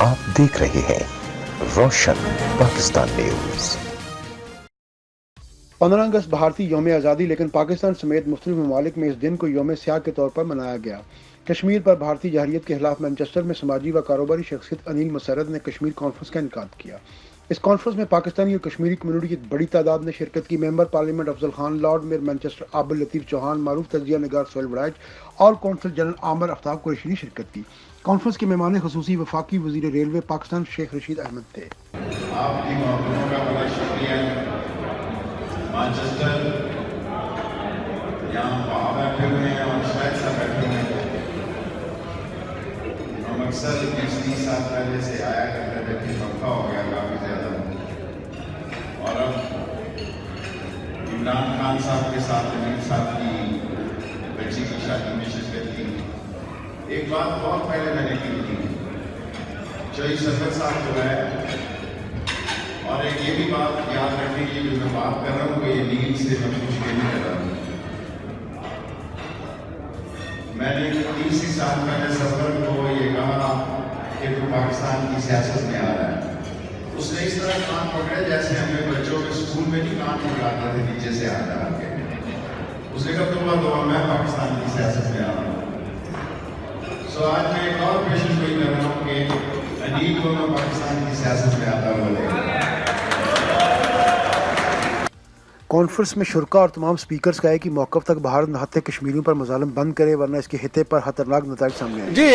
आप देख रहे हैं रोशन पाकिस्तान न्यूज। 15 अगस्त भारतीय यौम आज़ादी, लेकिन पाकिस्तान समेत मुख्तलिफ ममालिक में इस दिन को यौम स्याह के तौर पर मनाया गया। कश्मीर पर भारतीय जहरियत के खिलाफ मैनचेस्टर में समाजी व कारोबारी शख्सियत अनिल मसरत ने कश्मीर कॉन्फ्रेंस का इनेकाद किया। इस कॉन्फ्रेंस में पाकिस्तानी और कश्मीरी कम्युनिटी की बड़ी तादाद ने शिरकत की। Member parliament Afzal Khan, lord mayor Manchester Abid Latif Chauhan, मारूफ तजिया निगार सोहेल वड़ाइच और कौंसल जनरल आमिर आफ्ताब कुरैशी ने शिरकत की। कॉन्फ्रेंस के मेहमान खसूसी वफाकी वजीर रेलवे पाकिस्तान शेख रशीद अहमद थे। आपकी मोहब्बतों का बड़ा शुक्रिया। मैनचेस्टर यहाँ वहाँ बैठे हुए हैं और शायद सब बैठे हुए हैं। हम अक्सर 20-30 साल पहले से आया करते थे, फिर वक्फा हो गया काफ़ी ज़्यादा। और अब इमरान खान साहब के साथ अमीर साहब की बच्ची की शादी में शिरकत की। एक बात बहुत पहले मैंने की थी, चौधरी सरफत साहब जो है, और एक ये भी बात याद रखने की जो मैं बात कर रहा हूँ वो ये नील से मैं कुछ नहीं कर रहा हूँ। मैंने 30 साल पहले सफर को ये कहा कि तो पाकिस्तान की सियासत में आ रहा है। उसने इस तरह कान पकड़े जैसे हमें बच्चों के स्कूल में नहीं कान पकड़ाते थे नीचे से आ के। उसने कहा तो मैं पाकिस्तान की सियासत में आ रहा हूँ। सो आज मैं एक और पेशेंट वही कर रहा हूँ कि अनील को मैं पाकिस्तान की सियासत में आता हुआ देखा। कॉन्फ्रेंस में शुरका और तमाम स्पीकर्स का है कि मौक़िफ़ तक भारत नहाते कश्मीरियों पर मज़ालिम बंद करे, वरना इसके हिते पर खतरनाक नताइज सामने आए। जी,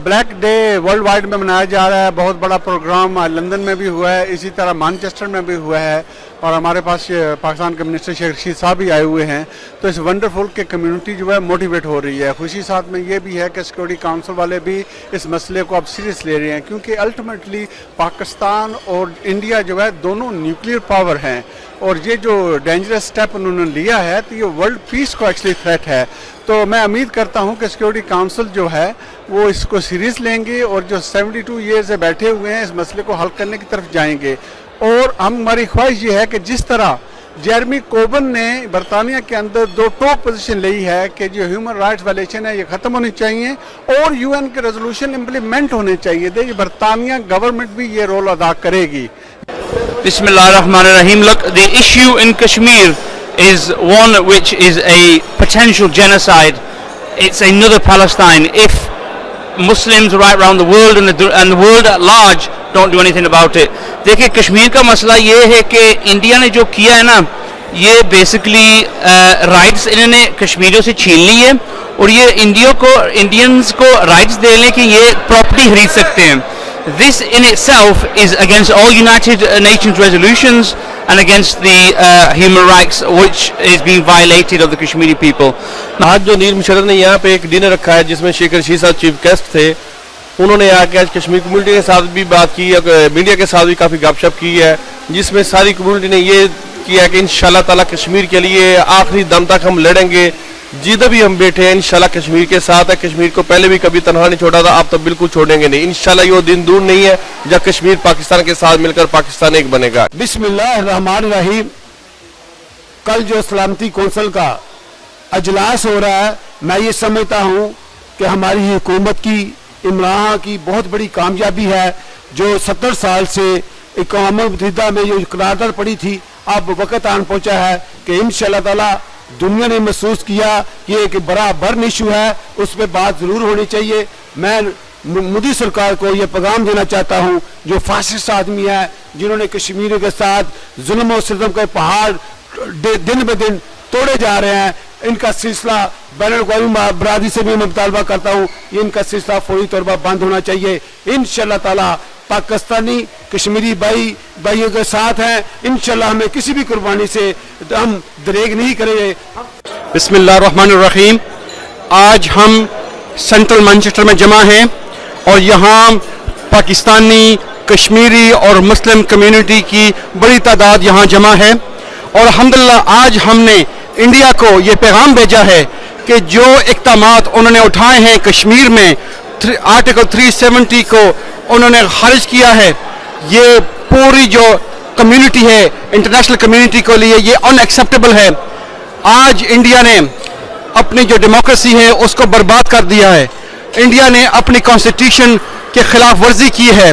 ब्लैक डे वर्ल्ड वाइड में मनाया जा रहा है। बहुत बड़ा प्रोग्राम लंदन में भी हुआ है, इसी तरह मैनचेस्टर में भी हुआ है, और हमारे पास पाकिस्तान के मिनिस्टर शेख रशीद साहब भी आए हुए हैं। तो इस वंडरफुल के कम्युनिटी जो है मोटिवेट हो रही है। खुशी साथ में ये भी है कि सिक्योरिटी काउंसिल वाले भी इस मसले को अब सीरियस ले रहे हैं, क्योंकि अल्टीमेटली पाकिस्तान और इंडिया जो है दोनों न्यूक्लियर पावर हैं, और ये जो डेंजरस स्टेप उन्होंने लिया है तो ये वर्ल्ड पीस को एक्चुअली थ्रेट है। तो मैं उम्मीद करता हूँ कि सिक्योरिटी काउंसिल जो है वो इसको सीरियस लेंगे, और जो 72 ईयर से बैठे हुए हैं इस मसले को हल करने की तरफ जाएंगे। और हमारी ख्वाहिश ये है कि जिस तरह जेरेमी कोर्बिन ने बरतानिया के अंदर 2 टॉप पोजीशन ली है कि जो ह्यूमन राइट्स वायलेशन है ये ख़त्म होनी चाहिए और यूएन के रेजोल्यूशन इम्प्लीमेंट होने चाहिए, देखिए बरतानिया गवर्नमेंट भी ये रोल अदा करेगी। Bismillahirrahmanirrahim. Look, the issue in Kashmir is one which is a potential genocide. It's another Palestine if Muslims right around the world and the world at large don't do anything about it. देखिए कश्मीर का मसला ये है कि India ने जो किया है ना, ये बेसिकली राइट्स इन्होंने कश्मीरियों से छीन ली है, और ये इंडियंस को राइट्स दे लें कि ये प्रॉपर्टी खरीद सकते हैं। This in itself is against all United Nations resolutions and against the human rights which is being violated of the Kashmiri people. आज जो नील मुशर्रफ ने यहाँ पे एक डिनर रखा है जिसमें शेख रशीद साहब चीफ गेस्ट थे, उन्होंने आके आज कश्मीर कम्युनिटी के साथ भी बात की, मीडिया के साथ भी काफ़ी गपशप की है, जिसमें सारी कम्युनिटी ने ये किया कि इंशाल्लाह ताला कश्मीर के लिए आखिरी दम तक हम लड़ेंगे। जिधर भी हम बैठे हैं इंशाल्लाह कश्मीर के साथ है। कश्मीर को पहले भी कभी तनहा नहीं छोड़ा था, अब तो बिल्कुल छोड़ेंगे नहीं। इंशाल्लाह ये दिन दूर नहीं है जब कश्मीर पाकिस्तान के साथ मिलकर पाकिस्तान एक बनेगा। बिस्मिल्लाहिर्रहमानिर्रहीम। कल जो सलामती कौंसिल का अजलास हो रहा है, मैं ये समझता हूँ कि हमारी हुकूमत की, इमरान की बहुत बड़ी कामयाबी है। जो 70 साल से अक़वाम मुत्तहिदा में जो करारदाद पड़ी थी, अब वक्त आन पहुँचा है कि इंशाल्लाह ताला दुनिया ने महसूस किया कि एक बड़ा बर्न इशू है, उस पर बात जरूर होनी चाहिए। मैं मोदी सरकार को ये पैगाम देना चाहता हूँ, जो फासिस्ट आदमी है, जिन्होंने कश्मीरियों के साथ जुल्म और सितम के पहाड़ दिन ब दिन तोड़े जा रहे हैं, इनका सिलसिला बैनुल-अक़वामी बरादरी से भी मैं मुतालबा करता हूँ, इनका सिलसिला फौरी तौर पर बंद होना चाहिए। इंशाल्लाह ताला पाकिस्तानी कश्मीरी भाइयों के साथ हैं, इंशाल्लाह हमें किसी भी कुर्बानी से हम दरेग नहीं करेंगे। बिस्मिल्लाहिर्रहमानिर्रहीम। आज हम सेंट्रल मैनचेस्टर में जमा हैं और यहाँ पाकिस्तानी, कश्मीरी और मुस्लिम कम्युनिटी की बड़ी तादाद यहाँ जमा है, और अल्हम्दुलिल्लाह आज हमने इंडिया को ये पैगाम भेजा है कि जो इक़दामात उन्होंने उठाए हैं कश्मीर में, आर्टिकल 370 को उन्होंने खारिज किया है, ये पूरी जो कम्युनिटी है, इंटरनेशनल कम्युनिटी के लिए ये अनएक्सेप्टेबल है। आज इंडिया ने अपनी जो डेमोक्रेसी है उसको बर्बाद कर दिया है। इंडिया ने अपनी कॉन्स्टिट्यूशन के खिलाफ वर्जी की है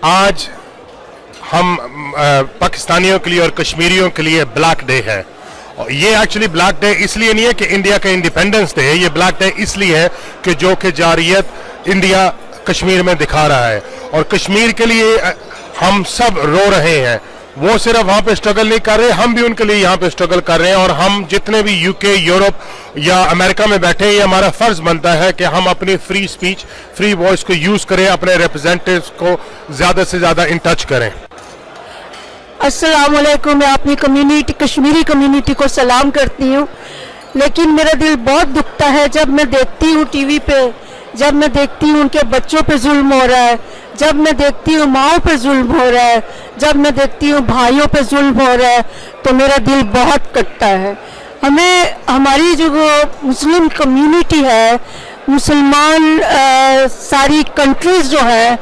आज हम पाकिस्तानियों के लिए और कश्मीरियों के लिए ब्लैक डे है। और ये एक्चुअली ब्लैक डे इसलिए नहीं है कि इंडिया का इंडिपेंडेंस डे है, ये ब्लैक डे इसलिए है कि जो कि जारियत इंडिया कश्मीर में दिखा रहा है और कश्मीर के लिए हम सब रो रहे हैं। वो सिर्फ वहाँ पे स्ट्रगल नहीं कर रहे, हम भी उनके लिए यहाँ पे स्ट्रगल कर रहे हैं। और हम जितने भी यूके, यूरोप या अमेरिका में बैठे हैं, ये हमारा फर्ज बनता है कि हम अपनी फ्री स्पीच, फ्री वॉइस को यूज करें, अपने रिप्रेजेंटेटिव्स को ज्यादा से ज्यादा इन टच करें। अस्सलाम वालेकुम। मैं अपनी कम्युनिटी, कश्मीरी कम्युनिटी को सलाम करती हूँ, लेकिन मेरा दिल बहुत दुखता है जब मैं देखती हूँ टीवी पे, जब मैं देखती हूँ उनके बच्चों पे जुल्म हो रहा है, जब मैं देखती हूँ माँओं पे जुल्म हो रहा है, जब मैं देखती हूँ भाइयों पे जुल्म हो रहा है, तो मेरा दिल बहुत कटता है। हमें, हमारी जो मुस्लिम कम्युनिटी है, मुसलमान सारी कंट्रीज जो है,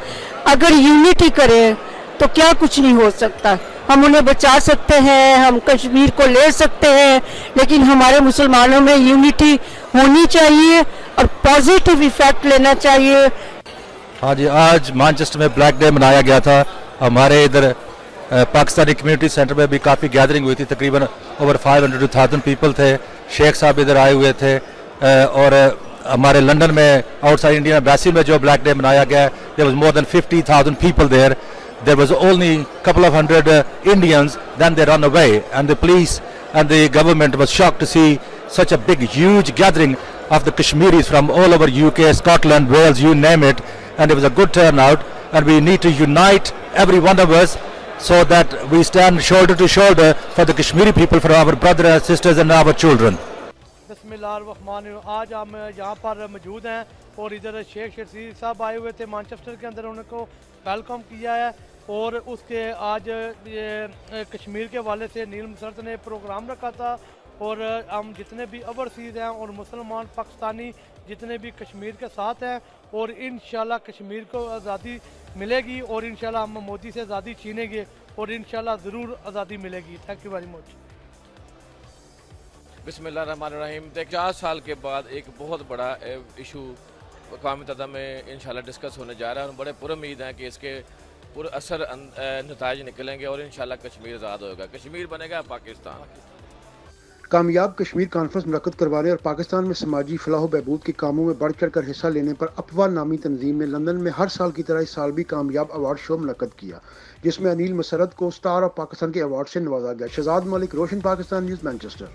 अगर यूनिटी करें तो क्या कुछ नहीं हो सकता। हम उन्हें बचा सकते हैं, हम कश्मीर को ले सकते हैं, लेकिन हमारे मुसलमानों में यूनिटी होनी चाहिए और पॉजिटिव इफेक्ट लेना चाहिए। हाँ जी, आज मैनचेस्टर में ब्लैक डे मनाया गया था। हमारे इधर पाकिस्तानी कम्युनिटी सेंटर में भी काफ़ी गैदरिंग हुई थी, तकरीबन ओवर 500 to 1000 पीपल थे। शेख साहब इधर आए हुए थे और हमारे लंदन में आउटसाइड इंडियन एम्बेसी में जो ब्लैक डे मनाया गया, there was more than 50,000 people there. There was only a couple of hundred Indians, then they ran away, and the police and the government was shocked to see such a big, huge gathering of the Kashmiris from all over UK, Scotland, Wales, you name it, and it was a good turnout. And we need to unite every one of us so that we stand shoulder to shoulder for the Kashmiri people, for our brothers and sisters and our children. बिस्मिल्लाहिर्रहमानिर्रहीम। आज हम यहाँ पर मौजूद हैं और इधर शेख शर्जील साहब आए हुए थे मैनचेस्टर के अंदर, उनको वेलकम किया है। और उसके आज ये कश्मीर के हवाले से नील मुसरत ने प्रोग्राम रखा था और हम जितने भी ओवरसीज़ हैं और मुसलमान पाकिस्तानी जितने भी कश्मीर के साथ हैं और इंशाल्लाह कश्मीर को आज़ादी मिलेगी और इंशाल्लाह हम मोदी से आज़ादी छीनेंगे और इंशाल्लाह ज़रूर आज़ादी मिलेगी। Thank you very much. बिस्मिल्लाहिर्रहमानिर्रहीम। 50 साल के बाद एक बहुत बड़ा इशू अक़वामी मुत्तहिदा में इंशाल्लाह डिस्कस होने जा रहा है और बड़े पुरुम्मीद हैं कि इसके पुरअसर नताइज निकलेंगे और इंशाल्लाह कश्मीर आज़ाद होगा, कश्मीर बनेगा पाकिस्तान। कामयाब कश्मीर कॉन्फ्रेंस मुनक्किद करवाने और पाकिस्तान में समाजी फलाह बहबूद के कामों में बढ़ चढ़ कर हिस्सा लेने पर अफवाह नामी तंजीम ने लंदन में हर साल की तरह इस साल भी कामयाब अवार्ड शो मुनक्किद किया, जिसमें अनील मसरत को स्टार ऑफ पाकिस्तान के अवार्ड से नवाजा गया। शहजाद मलिक, रोशन पाकिस्तान न्यूज़, मैनचेस्टर।